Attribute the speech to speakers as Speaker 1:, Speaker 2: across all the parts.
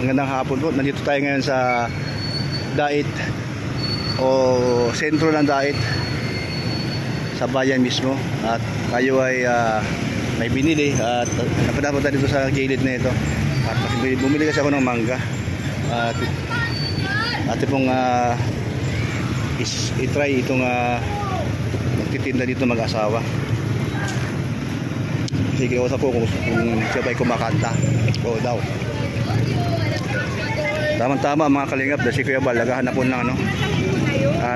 Speaker 1: Magandang hapon po. Nandito tayo ngayon sa Dait o sentro ng Dait sa bayan mismo. At tayo ay may binili at napadapa tayo dito sa gilid na ito. At bumili kasi ako ng mangga. At pong itry itong magtitinda dito mag-asawa. Sige, usap po kung siya ba'y kumakanta o daw. Tama-tama mga kalingap, dahil si Kuya Bal naghahanap po ng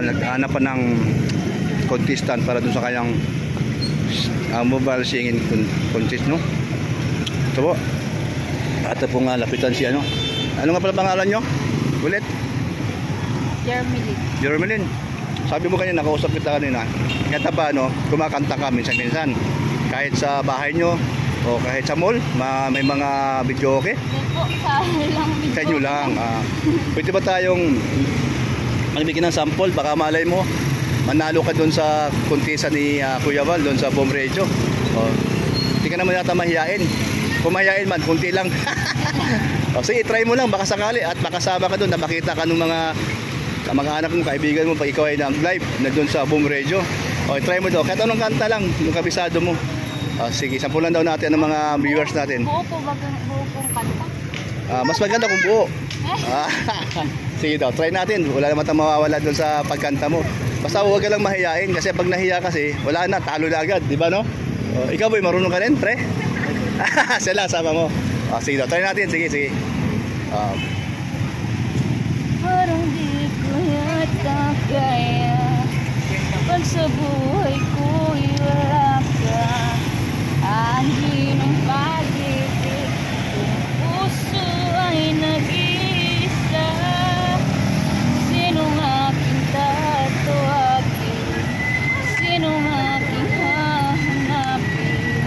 Speaker 1: naghahanap pa ng contestant para dun sa kanyang mobile singing contest, no? Ito po. At po nga lapitan siya, no? Ano nga pala pangalan nyo? Ulit? Jermelyn. Sabi mo kanina, nakausap kita kanina. Kaya pa, no? Kumakanta ka minsan-minsan. Kahit sa bahay nyo o kahit sa mall, may mga video okay? Sa inyo lang. Pwede ba tayong magbigyan ng sample? Baka malay mo manalo ka doon sa kontesa ni Kuya Bal doon sa Boom Radio. Hindi ka naman yata mahihain. Kung mahihain man, kunti lang. Sige, try mo lang, baka sakali at makasama ka doon na makita ka ng mga kamag-anak mo, kaibigan mo pag ikaw ay live na doon sa Boom Radio. Try mo daw, kahit anong kanta lang yung kabisado mo. Sige, sampulan daw natin ng mga viewers natin.
Speaker 2: Buo po ba buong kanta?
Speaker 1: Mas maganda kung buo. Sige daw, try natin. Wala naman tayong mawawala doon sa pagkanta mo. Basta huwag ka lang mahiyain kasi pag nahiya kasi, wala na, talo na agad, di ba no? Ikaw boy, marunong ka rin, pre? Sila, sama mo. Sige daw, try natin, sige.
Speaker 2: Parang di ko yata kaya pag sa buhay ko'y wala ka. Anhin ang pag-ibig, kung puso ay nag-iisa. Sinong aking tatawagin? Sinong aking hahanapin?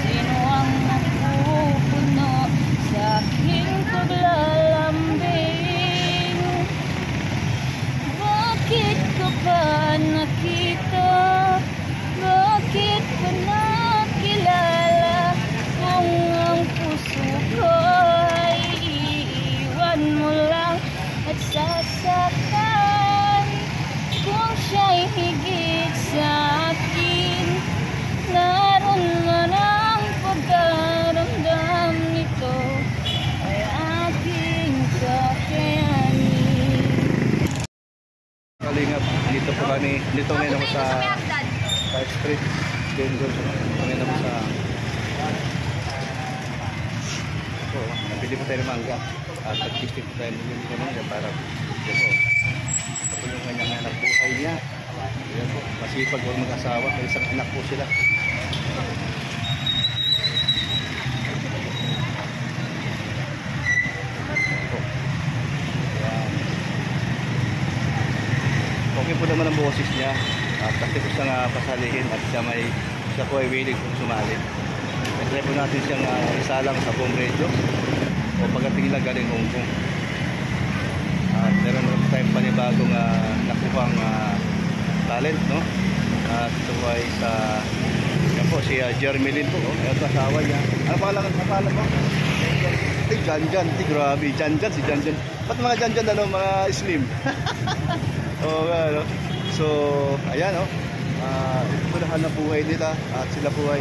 Speaker 2: Sino ang mapupuno sa aking paglalambing? Bakit ko ba nakita? Bakit ko nakilala? Kung ang puso ko ay iiwan mo lang at sasaktan. Kung siya'y higit sa akin, naroon man ang pagkaramdam nito ay aking kakayanin.
Speaker 1: Kalingap, dito po kami. Dito ngayon ako sa street. Dito ngayon ako sa nabili po tayo ng mangga. At nag-kistik po tayo ng mangga para dito. Ito po yung kanyang anak buhay niya. Ayan po, masipag po mag-asawa. May isang anak po sila. Okay po naman ang boses niya. Kasi po siya pasalihin at siya po ay willing po sumali. Try po natin siyang isalang sa Boom Radio o pagdating lang galing Hong Kong. At meron naman tayong panibagong nakuhang talent, no? At ito po ay yan po si Jermelyn po. Ito asawa niya. Ano pangalan mo? Janjan. Grabe, Janjan, si Janjan. Ba't mga Janjan mga slim? So, ayan ito lahat na buhay nila at sila po ay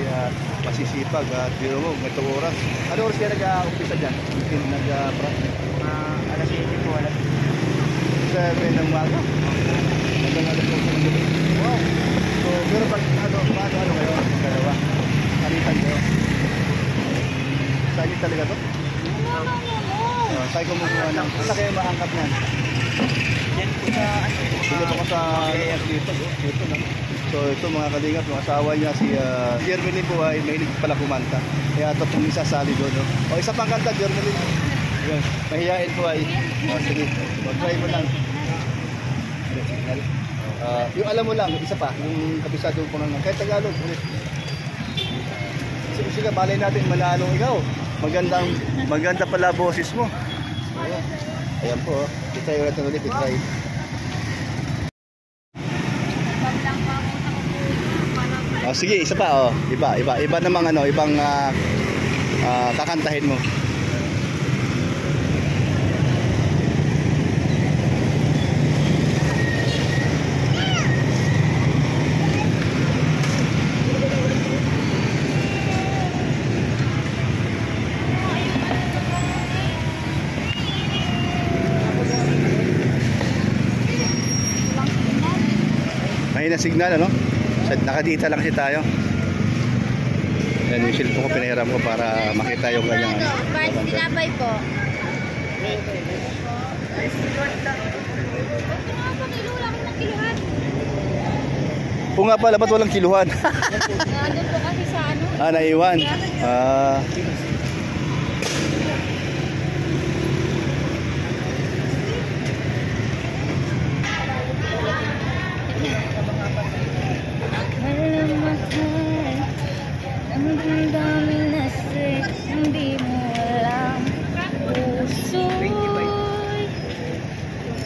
Speaker 1: masisipag at biro mo, may oras. Ano oras kaya nag-umpisa dyan?
Speaker 3: Alas 7 po, alas
Speaker 1: 7 ng umaga? Hanggang alas 8 ng gabi. Wow! So, pero pag paano kayo? Dalawa? Kalitan kayo? Saan yung talaga to? Saan ko muna ng... Ano kayo maangkat niyan? Dito ako sa dito na. So ito mga kalingap, yung asawa niya si Jermelyn po ay mahilig pala kumanta. Kaya ito pong isasali doon. O isa pang kanta, Jermelyn. Yun, mahihain po ay. Sige, try mo lang. Yung alam mo lang, isa pa, yung kabisado ko lang. Kahit Tagalog. Sige, balay natin manalo ikaw. Maganda pala boses mo. Ayan po, itry ulit ng ulit, itry. Sige, isa pa iba namang ibang kakantahin mo. na signal, ano? Nakadita lang kasi tayo. Yan, yung cellphone ko pinahiram ko para makita yung kanyang
Speaker 2: Price tinapay po.
Speaker 1: kung nga pala, ba't walang kiluhan?
Speaker 2: Nandun po kasi sa ano.
Speaker 1: Naiwan.
Speaker 2: Mahal, ang damdamin na stress, hindi mo alam. Puso'y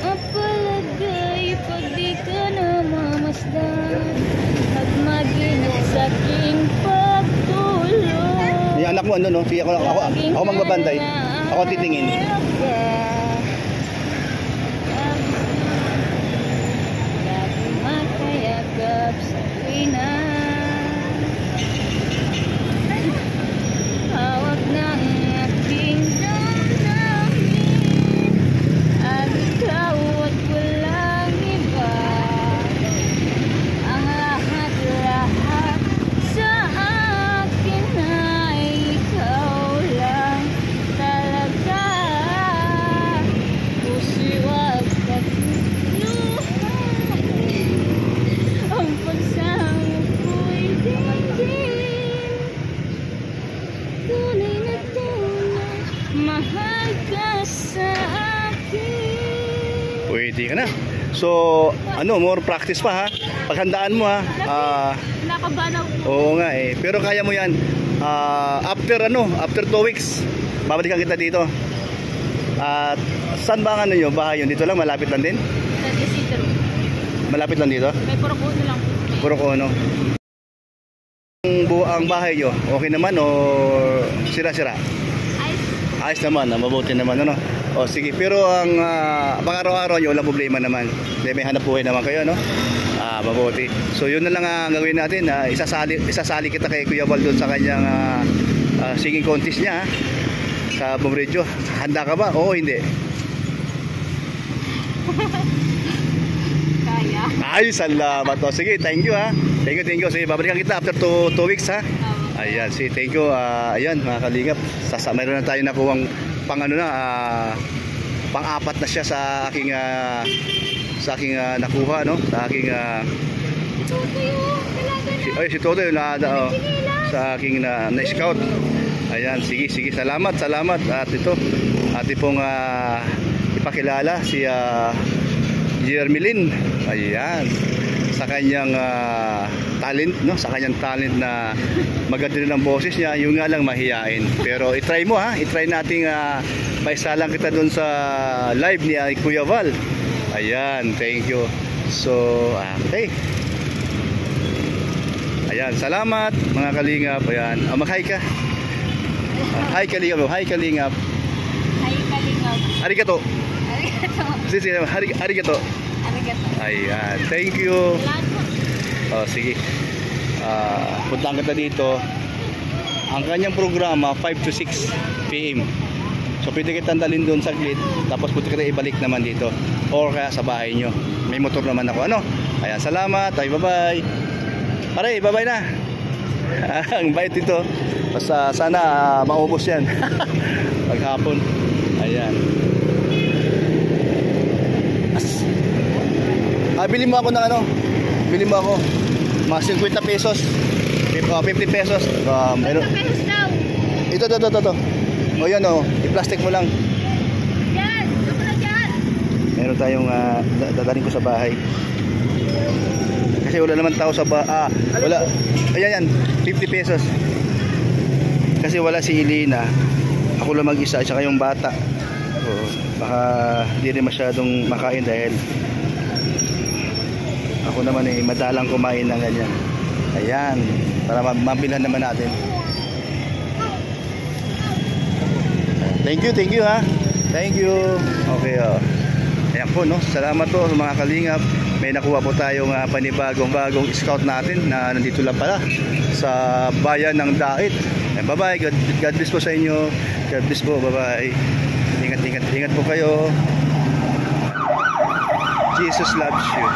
Speaker 2: mapalagay pag di ka namamasdan at maginit sa aking pagtulog.
Speaker 1: Yung anak mo, ano, no? Sige, ako magbabantay. Ako titingin.
Speaker 2: Lagi makayagap sa tuwina. Hawak ng aking damdamin at ikaw at walang iba. Ang lahat-lahat sa akin ay ikaw lang talaga. Puso'y wag pagluhan, ang pagsama ko'y dinggin. Tunay na tunay, mahal ka sa akin.
Speaker 1: Pwede ka na. So, ano, more practice pa ha. Paghandaan mo ha.
Speaker 2: Nakabanaw po.
Speaker 1: Oo nga eh. Pero kaya mo yan. After 2 weeks, babalikan kita dito. At saan ba ang ano nyo? Bahay yun? Dito lang? Malapit lang din?
Speaker 2: Sa Desito.
Speaker 1: Malapit lang dito?
Speaker 2: May puro po lang po.
Speaker 1: Puro ko ano. Ang bahay nyo, okay naman o sira-sira?
Speaker 2: Ayos.
Speaker 1: Ayos naman, mabuti naman ano. O sige, pero ang pang-araw-araw nyo, walang problema naman. May hanap buhay naman kayo, no? Mabuti. So yun na lang ang gagawin natin. Isasali kita kay Kuya Val doon sa kanyang singing contest niya ha? Sa Bomredyo. Handa ka ba? Oo, hindi.
Speaker 2: Kaya.
Speaker 1: Ay, salamat. O sige, thank you ha. Thank you. Sige, babalikan kita after 2 weeks ha. Ayan, sige, thank you. Ayan, mga kalingap. Mayroon na tayo nakuhang pang ano na, pang-apat na siya sa aking nakuha, no? Sa aking si Totoy sa aking na-scout. Ayan, sige, salamat. At ito, ating pong ipakilala si Jermelyn. Ayan, sa kanyang talent, no? Sa kanyang talent na maganda rin ang boses niya, yung nga lang mahiyain. Pero i-try mo ha, i-try nating maisalang kita doon sa live ni Kuya Val. Ayan, thank you. So, okay. Ayan, salamat mga kalingap. Ayan, mag-hi ka. Hi kalingap.
Speaker 2: Hi, Kalingap.
Speaker 1: Arigato.
Speaker 2: Arigato.
Speaker 1: Sige, arigato.
Speaker 2: Arigato.
Speaker 1: Ayan, thank you.
Speaker 2: Salamat.
Speaker 1: Sige. Puntaan kita dito. Ang kanyang programa 5 to 6 PM. So pwede kitang dalhin doon saglit, tapos pwede kita ibalik naman dito or kaya sa bahay nyo. May motor naman ako, ano? Ayan, salamat. Ay, bye-bye. Pare, bye-bye na. Ang bait ito. Basta sana maubos yan. Paghapon. Ayan. Bili mo ako ng ano? Bili mo ako. Mga 50 pesos. 50 pesos. Meron.
Speaker 2: 50 pesos daw.
Speaker 1: Ito. O yan o. I-plastic mo lang.
Speaker 2: Yan. Ako na dyan.
Speaker 1: Meron tayong dadalhin ko sa bahay. Kasi wala naman tao sa bahay. Wala. Ayan. 50 pesos. Kasi wala si Elena. Ako lang mag-isa. At saka yung bata. So, baka di rin masyadong makain dahil ako naman madalang kumain ng ganyan. Ayan, para mabilhan naman natin. Thank you ha. Thank you. Okay, ayan po, no. Salamat po mga kalingap. May nakuha po tayong bagong scout natin na nandito lang pala sa bayan ng Dait. Bye-bye. God bless po sa inyo. God bless po. Bye-bye. Ingat po kayo. Jesus loves you.